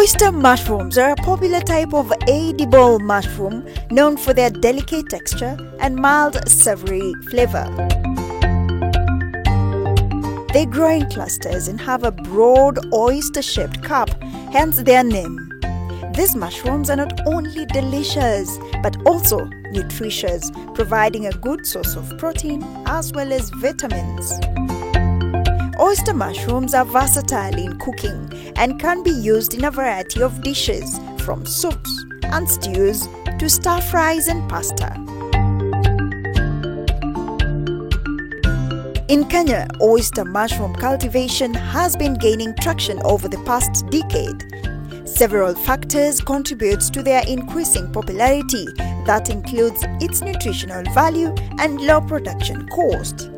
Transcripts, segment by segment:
Oyster mushrooms are a popular type of edible mushroom known for their delicate texture and mild savory flavor. They grow in clusters and have a broad oyster-shaped cup, hence their name. These mushrooms are not only delicious but also nutritious, providing a good source of protein as well as vitamins. Oyster mushrooms are versatile in cooking and can be used in a variety of dishes, from soups and stews to stir-fries and pasta. In Kenya, oyster mushroom cultivation has been gaining traction over the past decade. Several factors contribute to their increasing popularity. That includes its nutritional value and low production cost.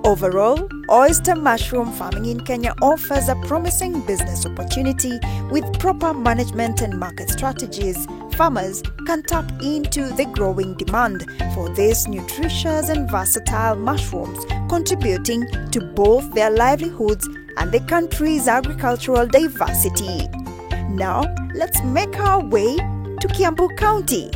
Overall, oyster mushroom farming in Kenya offers a promising business opportunity. With proper management and market strategies, farmers can tap into the growing demand for these nutritious and versatile mushrooms, contributing to both their livelihoods and the country's agricultural diversity. Now, let's make our way to Kiambu County.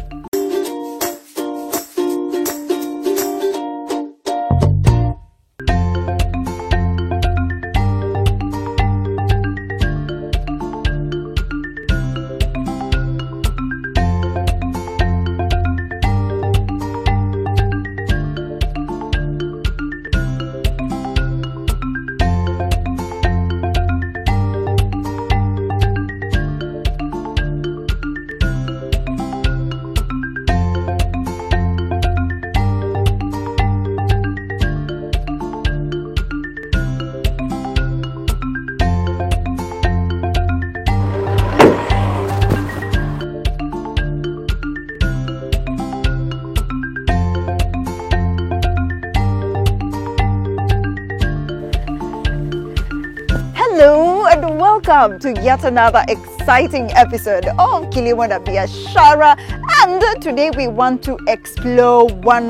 Hello and welcome to yet another exciting episode of Kilimo na Biashara, and today we want to explore an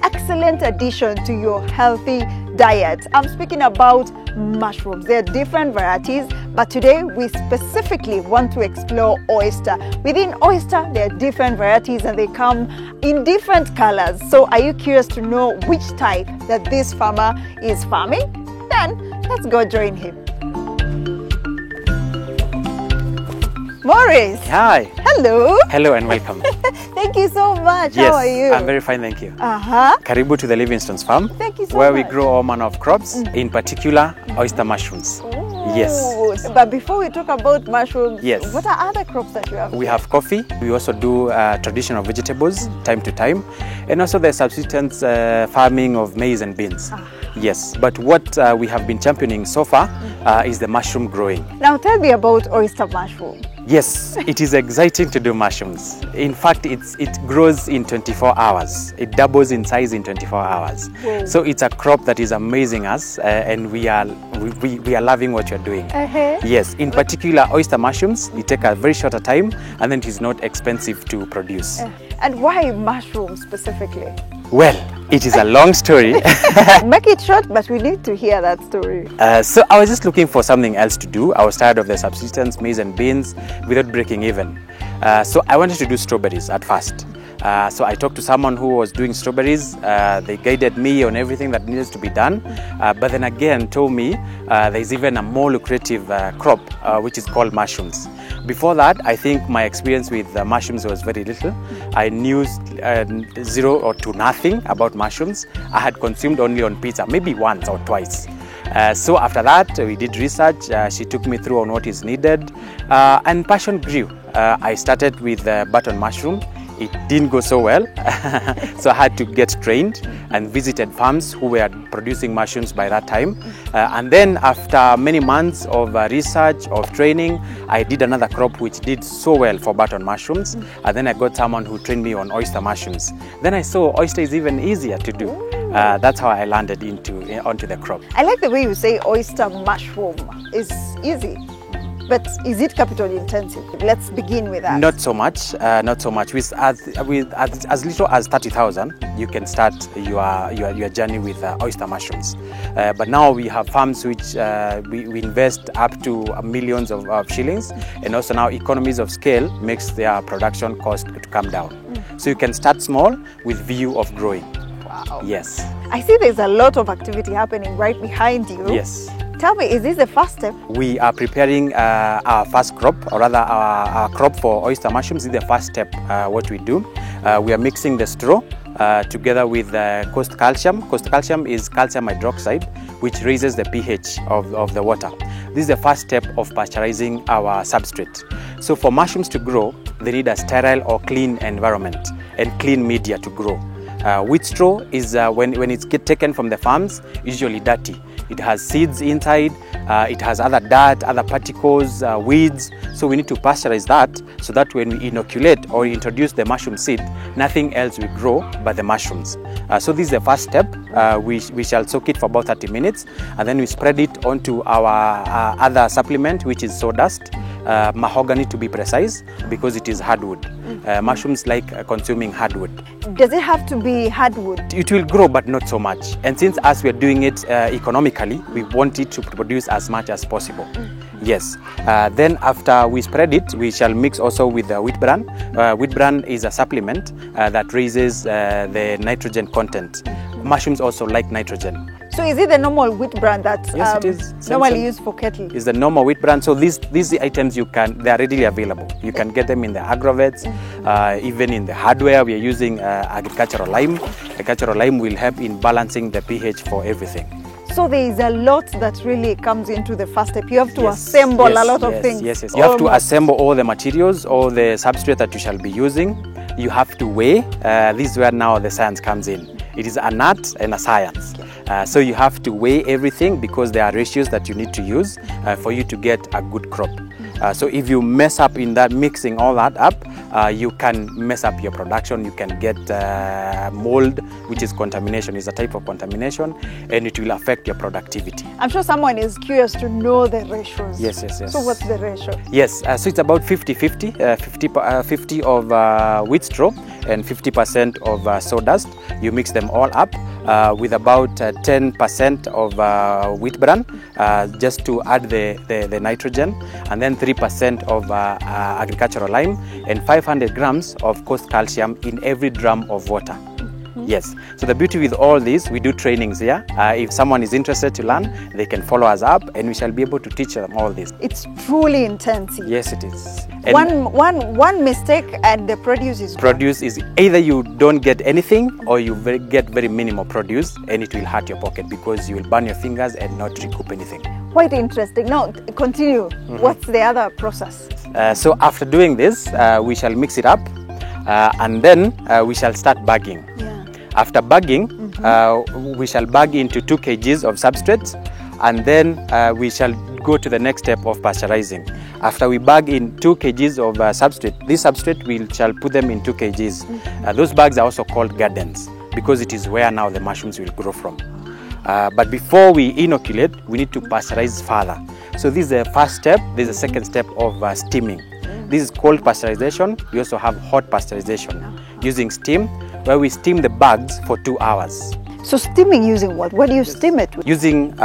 excellent addition to your healthy diet. I'm speaking about mushrooms. There are different varieties, but today we specifically want to explore oyster. Within oyster, there are different varieties and they come in different colors. So are you curious to know which type that this farmer is farming? Then let's go join him. Maurice. Hi. Hello. Hello and welcome. Thank you so much. Yes, How are you? I'm very fine, thank you. Karibu to the Livingstone's farm. Thank you so where much. we grow all manner of crops, in particular oyster mushrooms. Yes. But before we talk about mushrooms, yes, what are other crops that you have? We have coffee. We also do traditional vegetables time to time, and also the subsistence farming of maize and beans. Yes, but what we have been championing so far is the mushroom growing. Now tell me about oyster mushroom. Yes, it is exciting to do mushrooms. In fact, it grows in 24 hours. It doubles in size in 24 hours. Whoa. So it's a crop that is amazing us, and we are loving what you're doing. Yes, in particular oyster mushrooms, it take a very shorter time, and then it is not expensive to produce. And why mushrooms specifically? Well, it is a long story. Make it short, but we need to hear that story. So I was just looking for something else to do. I was tired of the subsistence, maize and beans, without breaking even. So I wanted to do strawberries at first. So I talked to someone who was doing strawberries. They guided me on everything that needs to be done. But then again told me there's even a more lucrative crop, which is called mushrooms. Before that, I think my experience with mushrooms was very little. I knew zero or to nothing about mushrooms. I had consumed only on pizza, maybe once or twice. So after that, we did research. She took me through on what is needed, and passion grew. I started with button mushroom. It didn't go so well, so I had to get trained and visited farms who were producing mushrooms by that time. And then after many months of research, of training, I did another crop which did so well for button mushrooms. And then I got someone who trained me on oyster mushrooms. Then I saw oyster is even easier to do. That's how I landed onto the crop. I like the way you say oyster mushroom is easy. But is it capital intensive? Let's begin with that. Not so much, not so much. With as little as 30,000, you can start your journey with oyster mushrooms. But now we have farms which we invest up to millions of shillings, and also now economies of scale makes their production cost to come down. So you can start small with view of growing. Wow. Yes. I see there's a lot of activity happening right behind you. Yes. Tell me, is this the first step? We are preparing our first crop, or rather our crop for oyster mushrooms. Is the first step. What we do, we are mixing the straw together with coast calcium. Coast calcium is calcium hydroxide, which raises the pH of the water. This is the first step of pasteurizing our substrate. So for mushrooms to grow, they need a sterile or clean environment and clean media to grow. Wheat straw is when it's taken from the farms, usually dirty. It has seeds inside, it has other dirt, other particles, weeds. So we need to pasteurize that so that when we inoculate or introduce the mushroom seed, nothing else will grow but the mushrooms. So this is the first step. We shall soak it for about 30 minutes, and then we spread it onto our other supplement, which is sawdust. Mahogany to be precise, because it is hardwood. Mushrooms like consuming hardwood. Does it have to be hardwood? It will grow, but not so much. And since as we are doing it economically, we want it to produce as much as possible. Yes. Then after we spread it, we shall mix also with the wheat bran. Wheat bran is a supplement that raises the nitrogen content. Mushrooms also like nitrogen. So is it the normal wheat bran that yes, it is. normally used for cattle? It's the normal wheat bran. So these items they are readily available. You can get them in the agrovets, even in the hardware. We are using agricultural lime. Agricultural lime will help in balancing the pH for everything. So there is a lot that really comes into the first step. You have to assemble a lot of things. Yes. You have to assemble all the materials, all the substrate that you shall be using. You have to weigh. This is where now the science comes in. It is an art and a science. So you have to weigh everything, because there are ratios that you need to use for you to get a good crop. So if you mess up in that, mixing all that up, you can mess up your production. You can get mold, which is contamination, is a type of contamination, and it will affect your productivity. I'm sure someone is curious to know the ratios. Yes. So what's the ratio? Yes, so it's about 50-50, 50 of wheat straw and 50% of sawdust. You mix them all up with about 10% of wheat bran, just to add the nitrogen, and then 3% of agricultural lime, and 500 grams of coast calcium in every drum of water. Yes. So the beauty with all this, we do trainings here. If someone is interested to learn, they can follow us up, and we shall be able to teach them all this. It's truly intensive. Yes, it is. One mistake and the produce is produce is either you don't get anything, or you get very minimal produce, and it will hurt your pocket because you will burn your fingers and not recoup anything. Quite interesting. Now continue. What's the other process? So after doing this, we shall mix it up, and then we shall start bagging. After bagging, we shall bag into 2 kgs of substrate, and then we shall go to the next step of pasteurizing. After we bag in 2 kgs of substrate, this substrate we shall put them in 2 kgs. Those bags are also called gardens, because it is where now the mushrooms will grow from. But before we inoculate, we need to pasteurize further. So this is the first step. This is the second step of steaming. This is cold pasteurization. We also have hot pasteurization using steam, where we steam the bags for 2 hours. So steaming using what? What do you steam it with? Using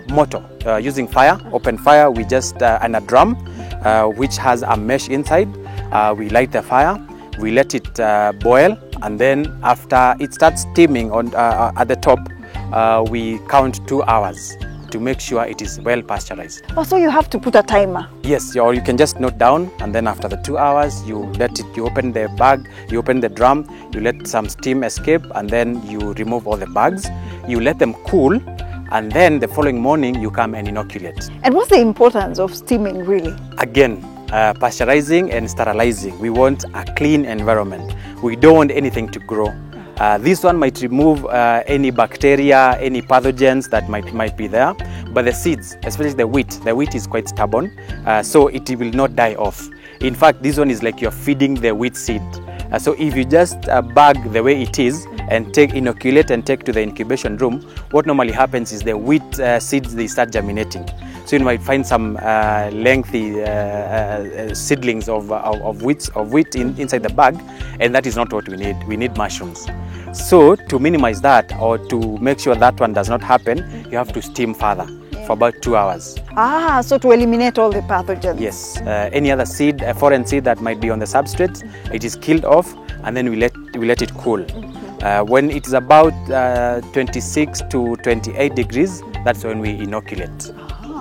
mortar, using fire, open fire. We just, and a drum which has a mesh inside. We light the fire, we let it boil, and then after it starts steaming at the top, we count 2 hours to make sure it is well pasteurized. Oh, so you have to put a timer? Yes, or you can just note down, and then after the 2 hours, you open the bag, you open the drum, you let some steam escape, and then you remove all the bags. You let them cool, and then the following morning, you come and inoculate. And what's the importance of steaming, really? Again, pasteurizing and sterilizing. We want a clean environment. We don't want anything to grow. This one might remove any bacteria, any pathogens that might be there, but the seeds, especially the wheat is quite stubborn, so it will not die off. In fact, this one is like you're feeding the wheat seed. So if you just bag the way it is and inoculate and take to the incubation room, what normally happens is the wheat seeds, they start germinating. So you might find some lengthy seedlings of wheat inside the bag, and that is not what we need. We need mushrooms. So to minimize that, or to make sure that one does not happen, you have to steam further for about 2 hours. So to eliminate all the pathogens. Yes, any other seed, a foreign seed that might be on the substrate, it is killed off, and then we let it cool. When it is about 26 to 28 degrees, that's when we inoculate.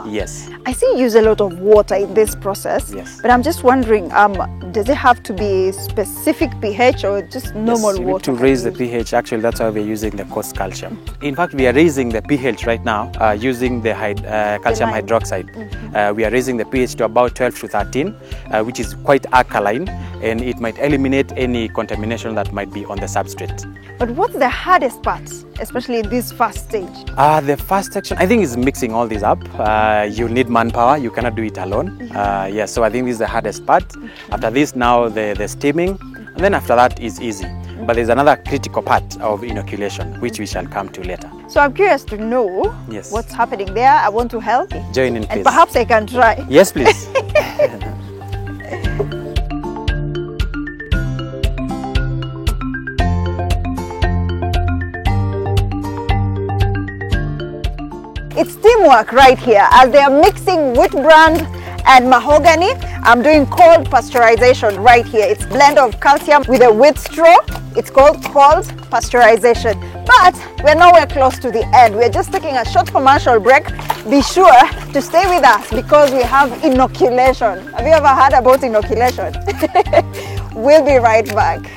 Yes. I see you use a lot of water in this process. Yes. But I'm just wondering, does it have to be specific pH or just normal yes, water? To raise the pH, actually, that's why we're using the coarse calcium. In fact, we are raising the pH right now using the calcium hydroxide. We are raising the pH to about 12 to 13, which is quite alkaline, and it might eliminate any contamination that might be on the substrate. But what's the hardest part, especially in this first stage? The first section, I think, is mixing all these up. You need manpower. You cannot do it alone. Yes, so I think this is the hardest part. After this, now the steaming, and then after that is easy. But there's another critical part of inoculation, which we shall come to later. So I'm curious to know what's happening there. I want to help. Join in, please. And perhaps I can try. Yes, please. It's teamwork right here as they are mixing wheat bran and mahogany. I'm doing cold pasteurization right here. It's a blend of calcium with a wheat straw. It's called cold pasteurization. But we're nowhere close to the end. We're just taking a short commercial break. Be sure to stay with us because we have inoculation. Have you ever heard about inoculation? We'll be right back.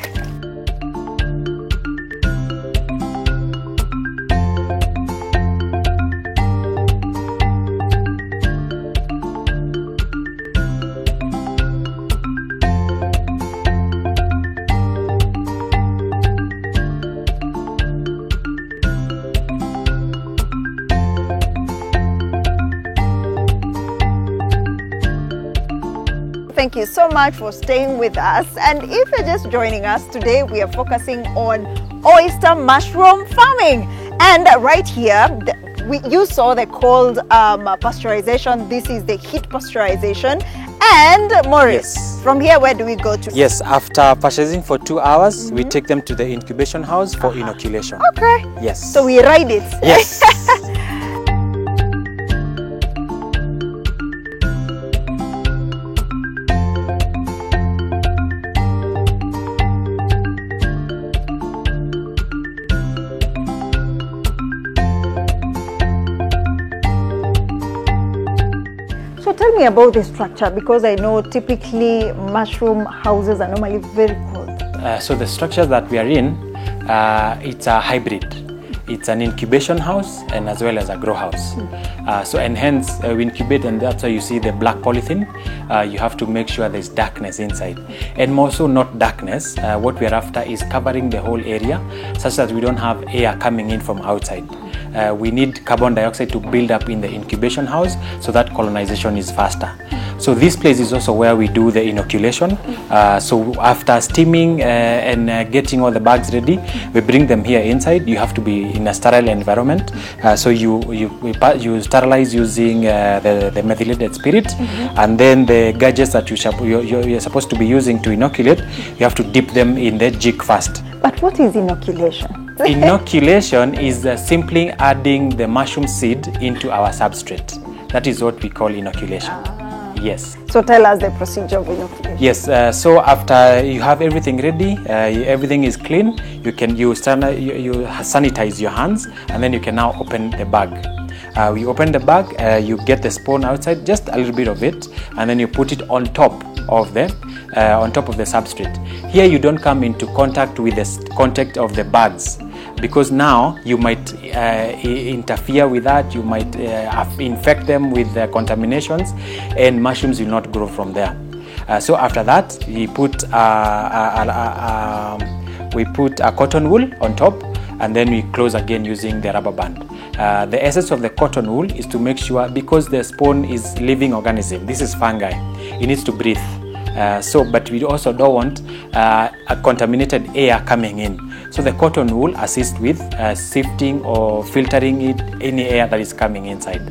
Thank you so much for staying with us. And if you're just joining us today, we are focusing on oyster mushroom farming. And right here, you saw the cold pasteurization. This is the heat pasteurization. And Maurice, from here, where do we go to? Yes, after pasteurizing for 2 hours, we take them to the incubation house for inoculation. Okay. Yes. So we ride it. Yes. So tell me about the structure, because I know typically mushroom houses are normally very cold. So the structure that we are in, it's a hybrid. It's an incubation house and as well as a grow house. And hence we incubate, and that's why you see the black polythene. You have to make sure there's darkness inside, and more so not darkness. What we are after is covering the whole area such that we don't have air coming in from outside. We need carbon dioxide to build up in the incubation house so that colonization is faster. So this place is also where we do the inoculation. So after steaming and getting all the bags ready, we bring them here inside. You have to be in a sterile environment. So you sterilize using the methylated spirit, and then the gadgets that you're supposed to be using to inoculate, you have to dip them in the jig first. But what is inoculation? Inoculation is simply adding the mushroom seed into our substrate. That is what we call inoculation. Yes. So tell us the procedure of inoculation. Yes. So after you have everything ready, everything is clean, you sanitize your hands, and then you can now open the bag. We open the bag, you get the spawn outside, just a little bit of it, and then you put it on top of the substrate. Here you don't come into contact with the contact of the bugs, because now you might interfere with that. You might infect them with the contaminations, and mushrooms will not grow from there. So after that, we put a cotton wool on top, and then we close again using the rubber band. The essence of the cotton wool is to make sure, because the spawn is living organism, this is fungi, it needs to breathe. But we also don't want a contaminated air coming in. So the cotton wool assists with sifting or filtering any air that is coming inside.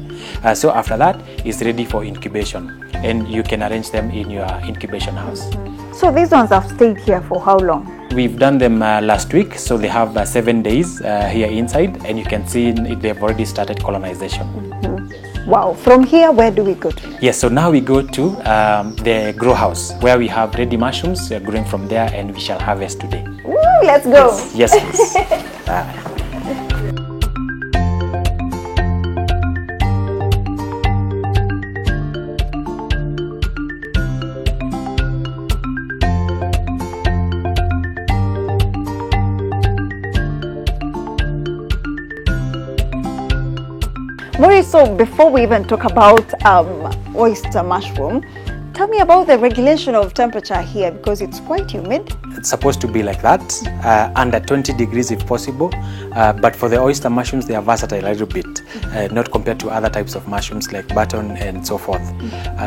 So after that, it's ready for incubation, and you can arrange them in your incubation house. So these ones have stayed here for how long? We've done them last week, so they have 7 days here inside, and you can see they've already started colonization. Wow, from here, where do we go to? Yes, so now we go to the grow house, where we have ready mushrooms growing from there, and we shall harvest today. Woo, let's go. Yes, please. Maurice, so before we even talk about oyster mushroom, tell me about the regulation of temperature here, because it's quite humid. It's supposed to be like that, under 20 degrees if possible, but for the oyster mushrooms, they are versatile a little bit, not compared to other types of mushrooms like button and so forth.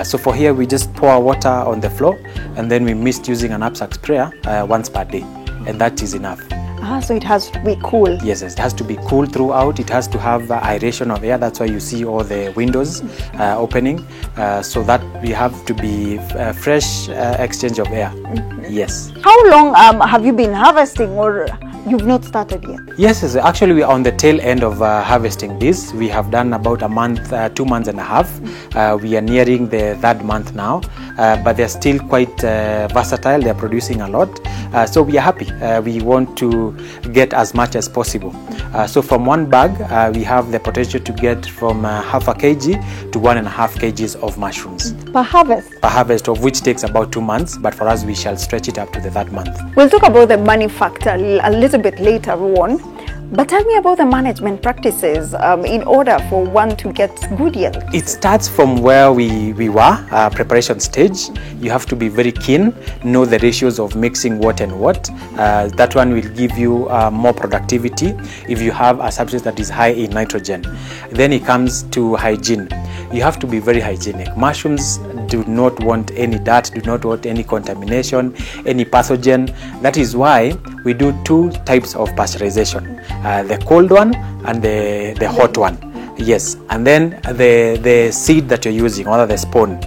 So for here, we just pour water on the floor, and then we mist using an knapsack sprayer once per day, and that is enough. So it has to be cool. Yes, it has to be cool throughout. It has to have aeration of air. That's why you see all the windows opening, so that we have to be fresh exchange of air. Yes. How long have you been harvesting, or you've not started yet? Yes, actually we are on the tail end of harvesting this. We have done about a month, 2 months and a half. We are nearing the 3rd month now, but they're still quite versatile. They're producing a lot, so we are happy. We want to get as much as possible. So from one bag, we have the potential to get from half a kg to 1.5 kgs of mushrooms. Per harvest? Per harvest, of which takes about 2 months, but for us we shall stretch it up to the 3rd month. We'll talk about the money factor a little bit later on, but tell me about the management practices in order for one to get good yield. It starts from where we were, preparation stage. You have to be very keen, know the ratios of mixing what and what. That one will give you more productivity if you have a substance that is high in nitrogen. Then it comes to hygiene. You have to be very hygienic. Mushrooms do not want any dirt, do not want any contamination, any pathogen. That is why we do 2 types of pasteurization, the cold one and the hot one. Yes, and then the seed that you're using, or the spawn,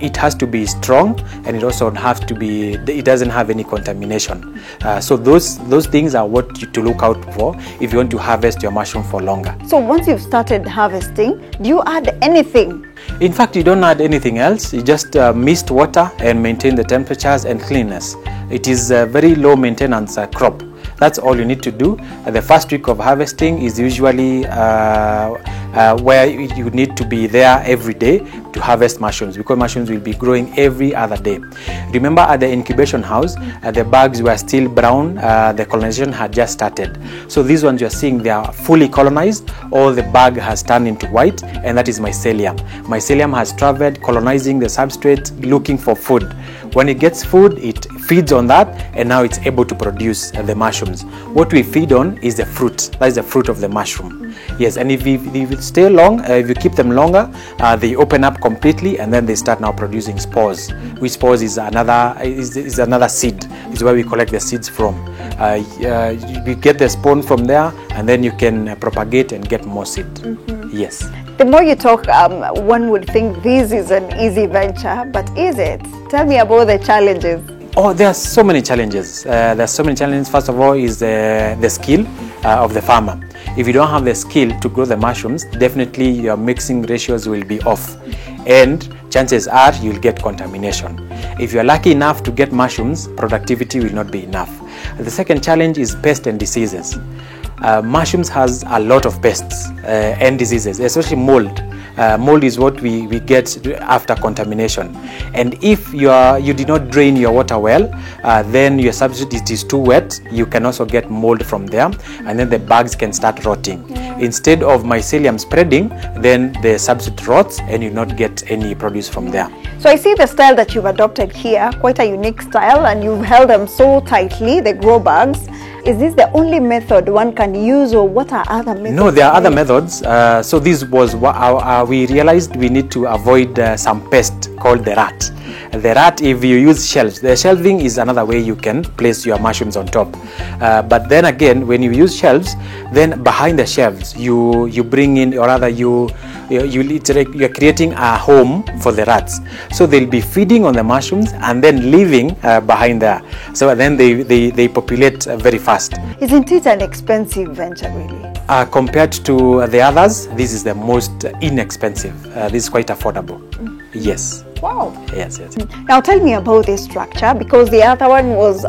it has to be strong, and it also has to be, it doesn't have any contamination. So those things are what to look out for if you want to harvest your mushroom for longer. So once you've started harvesting, do you add anything? In fact, you don't add anything else. You just mist water and maintain the temperatures and cleanness. It is a very low maintenance crop. That's all you need to do. The first week of harvesting is usually where you need to be there every day to harvest mushrooms, because mushrooms will be growing every other day. Remember, at the incubation house, the bags were still brown. The colonization had just started. So these ones you're seeing, they are fully colonized. All the bag has turned into white, and that is mycelium. Mycelium has traveled, colonizing the substrate, looking for food. When it gets food, it feeds on that, and now it's able to produce the mushrooms. What we feed on is the fruit. That is the fruit of the mushroom. Yes, and if you stay long, if you keep them longer, they open up completely, and then they start now producing spores. Which spores is another seed. Is where we collect the seeds from. We get the spawn from there, and then you can propagate and get more seed. Yes. The more you talk, one would think this is an easy venture, but is it? Tell me about the challenges. Oh, there are so many challenges. First of all, is the skill of the farmer. If you don't have the skill to grow the mushrooms, definitely your mixing ratios will be off, and chances are you'll get contamination. If you're lucky enough to get mushrooms, productivity will not be enough. The second challenge is pests and diseases. Mushrooms has a lot of pests and diseases, especially mold. Mold is what we get after contamination, and if you did not drain your water well, then your substrate is too wet, you can also get mold from there, and then the bugs can start rotting. Instead of mycelium spreading, then the substrate rots and you not get any produce from there. So I see the style that you've adopted here, quite a unique style, and you've held them so tightly, the grow bags. Is this the only method one can use, or what are other methods? No, there are other methods. So this was what we realized we need to avoid some pest called the rat. The rat, if you use shelves, the shelving is another way you can place your mushrooms on top. But then again, when you use shelves, then behind the shelves, you bring in, or rather you're creating a home for the rats. So they'll be feeding on the mushrooms and then living behind there. So then they populate very fast. Isn't it an expensive venture, really? Compared to the others, this is the most inexpensive. This is quite affordable. Yes. Wow. Yes, yes. Now tell me about this structure, because the other one was,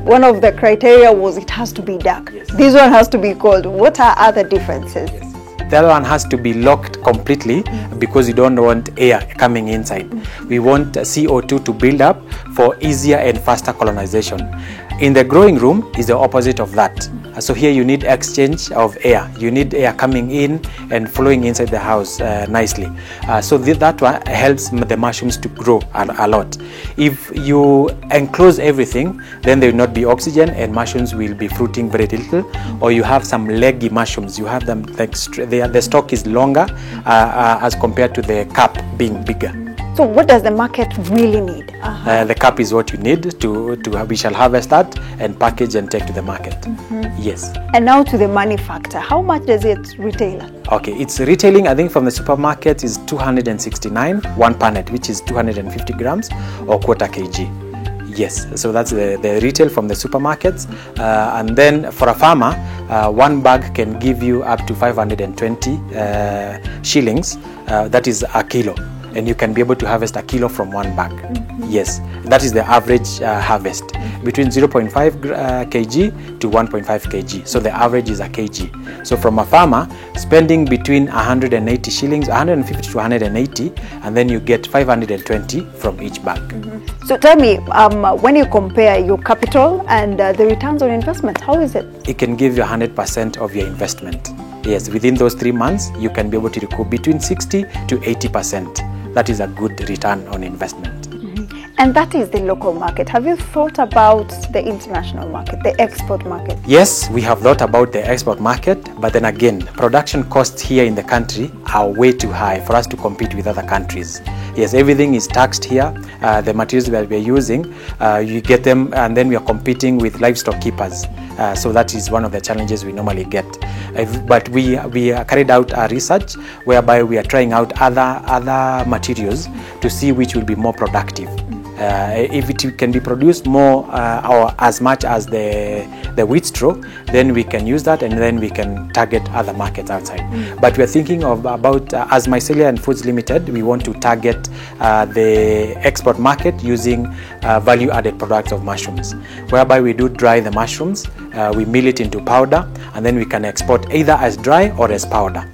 one of the criteria was it has to be dark. Yes. This one has to be cold. What are other differences? Yes. The other one has to be locked completely because you don't want air coming inside. We want CO2 to build up for easier and faster colonization. In the growing room is the opposite of that. So here you need exchange of air. You need air coming in and flowing inside the house nicely. So that one helps the mushrooms to grow a lot. If you enclose everything, then there will not be oxygen and mushrooms will be fruiting very little. Or you have some leggy mushrooms. You have them like the stalk is longer as compared to the cup being bigger. So what does the market really need? The cup is what you need to we shall harvest that and package and take to the market. Yes. And now to the money factor. How much does it retail at? Okay, it's retailing, I think, from the supermarket is 269 one punnet, which is 250 grams or quarter kg. Yes, so that's the retail from the supermarkets. And then for a farmer, one bag can give you up to 520 shillings. That is a kilo. And you can be able to harvest a kilo from one bag. Yes, that is the average harvest, between 0.5 kg to 1.5 kg. So the average is a kg. So from a farmer, spending between 180 shillings, 150 to 180, and then you get 520 from each bag. So tell me, when you compare your capital and the returns on investment, how is it? It can give you 100% of your investment. Yes, within those 3 months, you can be able to recoup between 60 to 80%. That is a good return on investment. And that is the local market. Have you thought about the international market, the export market? Yes, we have thought about the export market, but then again, production costs here in the country are way too high for us to compete with other countries. Yes, everything is taxed here. The materials that we are using, you get them, and then we are competing with livestock keepers. So that is one of the challenges we normally get. But we carried out a research whereby we are trying out other materials to see which will be more productive. If it can be produced more or as much as the wheat straw, then we can use that and then we can target other markets outside. But we are thinking of about, as Mycelia and Foods Limited, we want to target the export market using value-added products of mushrooms, whereby we do dry the mushrooms, we mill it into powder, and then we can export either as dry or as powder.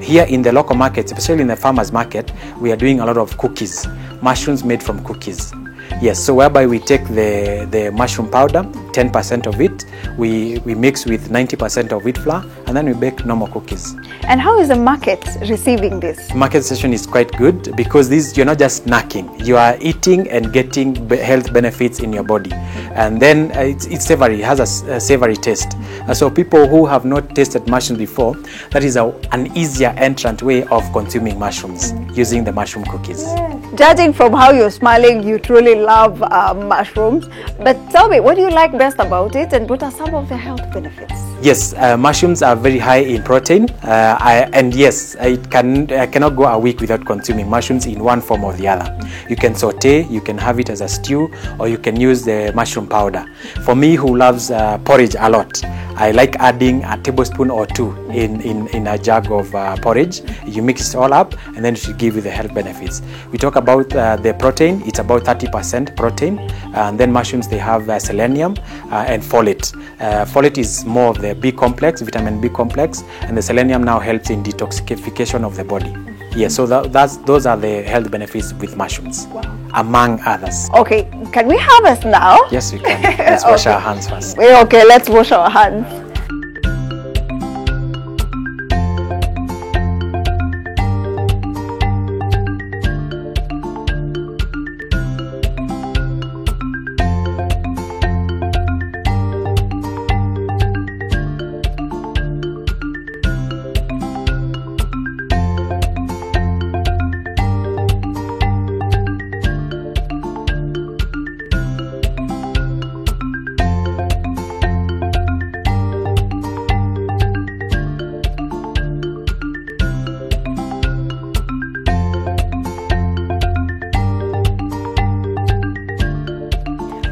Here in the local markets, especially in the farmers market, we are doing a lot of cookies, mushrooms made from cookies. Yes, so whereby we take the mushroom powder, 10% of it, we mix with 90% of wheat flour, and then we bake normal cookies. And how is the market receiving this? Market session is quite good because you're not just snacking, you are eating and getting health benefits in your body. And then it's savory, it has a savory taste. So people who have not tasted mushrooms before, that is an easier entrant way of consuming mushrooms, using the mushroom cookies. Yeah. Judging from how you're smiling, you truly love mushrooms. But tell me, what do you like best about it, and what are some of the health benefits? Yes, mushrooms are very high in protein, and yes, I cannot go a week without consuming mushrooms in one form or the other. You can saute, you can have it as a stew, or you can use the mushroom powder. For me, who loves porridge a lot, I like adding a tablespoon or two in a jug of porridge. You mix it all up, and then it should give you the health benefits. We talk about the protein. It's about 30% protein, and then mushrooms, they have selenium and folate. Folate is more of the B complex, vitamin B complex, and the selenium now helps in detoxification of the body. Yes, so those are the health benefits with mushrooms, among others. Okay, can we harvest now? Yes, we can. Let's wash our hands first. Okay, let's wash our hands.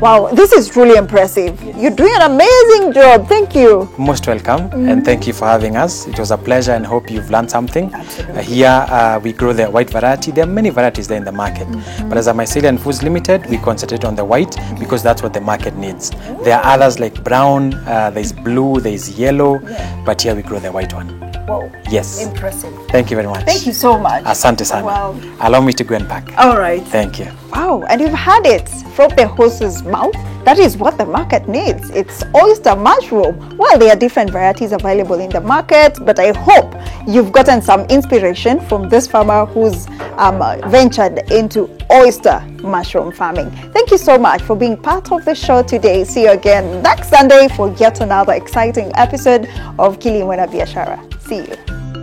Wow, this is truly impressive. Yes. You're doing an amazing job. Thank you. Most welcome, and thank you for having us. It was a pleasure, and hope you've learned something. Here we grow the white variety. There are many varieties there in the market, but as a Mycelium Foods Limited, we concentrate on the white because that's what the market needs. There are others like brown, there's blue, there's yellow, but here we grow the white one. Wow. Yes. Impressive. Thank you very much. Thank you so much. Asante sana. Wow. Allow me to go and pack. All right. Thank you. Wow, and you've had it from the horse's mouth. That is what the market needs. It's oyster mushroom. Well, there are different varieties available in the market, but I hope you've gotten some inspiration from this farmer who's ventured into oyster mushroom farming. Thank you so much for being part of the show today. See you again next Sunday for yet another exciting episode of Kilimo na Biashara. See you.